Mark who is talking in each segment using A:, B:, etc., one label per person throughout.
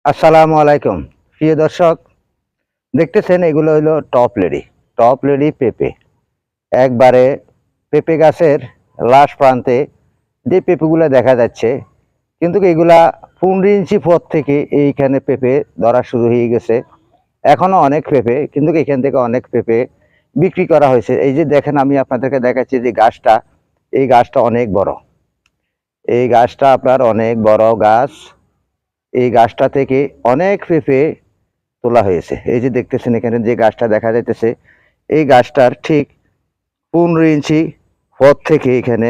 A: আসসালামু আলাইকুম প্রিয় দর্শক, দেখতেছেন এগুলো হলো টপ লেডি পেঁপে। একবারে পেঁপে গাছের লাশ প্রান্তে যে পেঁপেগুলো দেখা যাচ্ছে, কিন্তু এগুলা 15 ইঞ্চি পর থেকে এইখানে পেঁপে ধরা শুরু হয়ে গেছে। এখনো অনেক পেঁপে, কিন্তু এখান থেকে অনেক পেঁপে বিক্রি করা হয়েছে। এই যে দেখেন, আমি আপনাদেরকে দেখাচ্ছি যে গাছটা, এই গাছটা অনেক বড়। এই গাছটা আপনার অনেক বড় গাছ। এই গাছটা থেকে অনেক পেঁপে তোলা হয়েছে। এই যে দেখতেছেন এখানে যে গাছটা দেখা যাইতেছে, এই গাছটার ঠিক 15 ইঞ্চি পর থেকে এখানে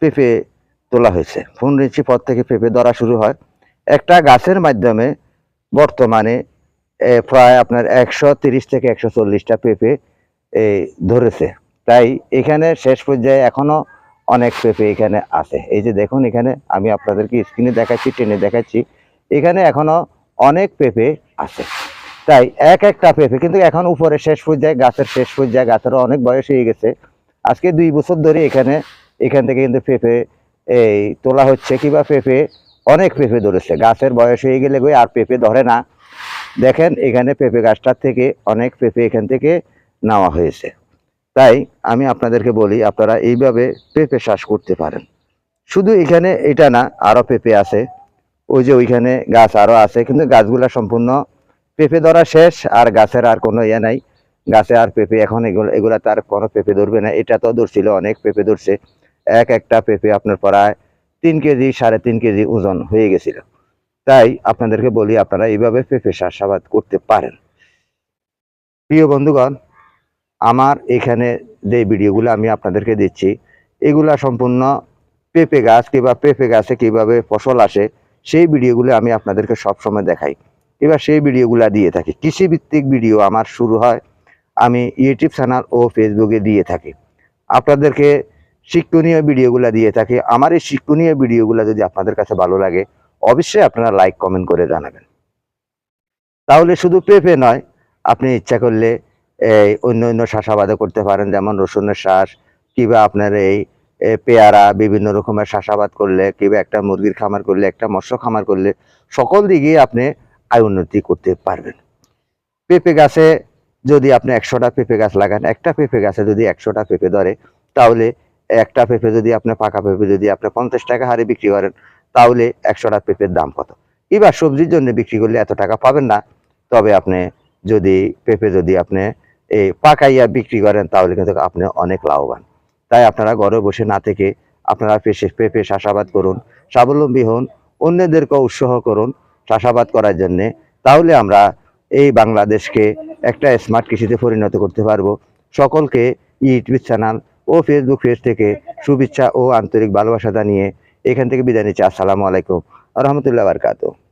A: পেঁপে তোলা হয়েছে। 15 ইঞ্চি পর থেকে পেঁপে ধরা শুরু হয়। একটা গাছের মাধ্যমে বর্তমানে প্রায় আপনার 130 থেকে 140টা পেঁপে এই ধরেছে। তাই এখানে শেষ পর্যায়ে এখনো অনেক পেঁপে এখানে আছে। এই যে দেখুন, এখানে আমি আপনাদেরকে স্ক্রিনে দেখাচ্ছি, টেনে দেখাচ্ছি, এখানে এখনো অনেক পেঁপে আছে। তাই একটা পেঁপে কিন্তু এখন উপরে শেষ পর্যায়ে, গাছের শেষ পর্যায়ে, গাছেরও অনেক বয়স হয়ে গেছে। আজকে 2 বছর ধরে এখান থেকে কিন্তু পেঁপে এই তোলা হচ্ছে, কিংবা পেঁপে অনেক পেঁপে ধরেছে। গাছের বয়স হয়ে গেলে আর পেঁপে ধরে না। দেখেন এখানে পেঁপে গাছটার থেকে অনেক পেঁপে এখান থেকে নেওয়া হয়েছে। তাই আমি আপনাদেরকে বলি, আপনারা এইভাবে পেঁপে চাষ করতে পারেন। শুধু এখানে এটা না, আরো পেঁপে আছে। ওই যে ওইখানে গাছ আরো আছে, কিন্তু গাছগুলা সম্পূর্ণ পেঁপে ধরা শেষ, আর গাছের আর কোনো ইয়ে নাই। গাছে আর পেঁপে এখন এগুলা তার কোনো পেঁপে ধরবে না। এটা তো ধরছিল, অনেক পেঁপে ধরছে। একটা পেঁপে আপনার প্রায় 3 কেজি 3.5 কেজি ওজন হয়ে গেছিল। তাই আপনাদেরকে বলি, আপনারা এইভাবে পেঁপে চাষাবাদ করতে পারেন। প্রিয় বন্ধুগণ, আমার এখানে যে ভিডিওগুলো আমি আপনাদেরকে দিচ্ছি, এগুলা সম্পূর্ণ পেঁপে গাছ কিংবা পেঁপে গাছে কিভাবে ফসল আসে সেই ভিডিওগুলো আমি আপনাদেরকে সবসময় দেখাই। এবার সেই ভিডিওগুলো দিয়ে থাকি। কৃষিভিত্তিক ভিডিও আমার শুরু হয়, আমি ইউটিউব চ্যানেল ও ফেসবুকে দিয়ে থাকি। আপনাদেরকে শিক্ষণীয় ভিডিওগুলো দিয়ে থাকি। আমার এই শিক্ষণীয় ভিডিওগুলো যদি আপনাদের কাছে ভালো লাগে, অবশ্যই আপনারা লাইক কমেন্ট করে জানাবেন। তাহলে শুধু পেঁপে নয়, আপনি ইচ্ছা করলে এই অন্য চাষাবাদও করতে পারেন, যেমন রসুনের চাষ, কিংবা আপনার এই পেয়ারা, বিভিন্ন রকমের চাষাবাদ করলে, কিংবা একটা মুরগির খামার করলে, একটা মৎস্য খামার করলে, সকল দিকে আপনি আয় উন্নতি করতে পারবেন। পেঁপে গাছে যদি আপনি 100টা পেঁপে গাছ লাগান, একটা পেঁপে গাছে যদি 100টা পেঁপে ধরে, তাহলে একটা পেঁপে যদি আপনি, পাকা পেঁপে যদি আপনি 50 টাকা হারে বিক্রি করেন, তাহলে 100টা পেঁপের দাম কত? এবার সবজির জন্য বিক্রি করলে এত টাকা পাবেন না। তবে আপনি যদি পেঁপে যদি আপনি এই পাকাইয়া বিক্রি করেন, তাহলে কিন্তু আপনি অনেক লাভবান। তাই আপনারা ঘরে বসে না থেকে আপনারা পেঁপে চাষাবাদ করুন, স্বাবলম্বী হন, অন্যদেরকে উৎসাহ করুন চাষাবাদ করার জন্যে। তাহলে আমরা এই বাংলাদেশকে একটা স্মার্ট কৃষিতে পরিণত করতে পারবো। সকলকে ইউটিউব চ্যানেল ও ফেসবুক পেজ থেকে শুভেচ্ছা ও আন্তরিক ভালোবাসা জানিয়ে এখান থেকে বিদায় নিচ্ছি। আসসালামু আলাইকুম ওয়া রাহমাতুল্লাহি ওয়া বারাকাতুহু।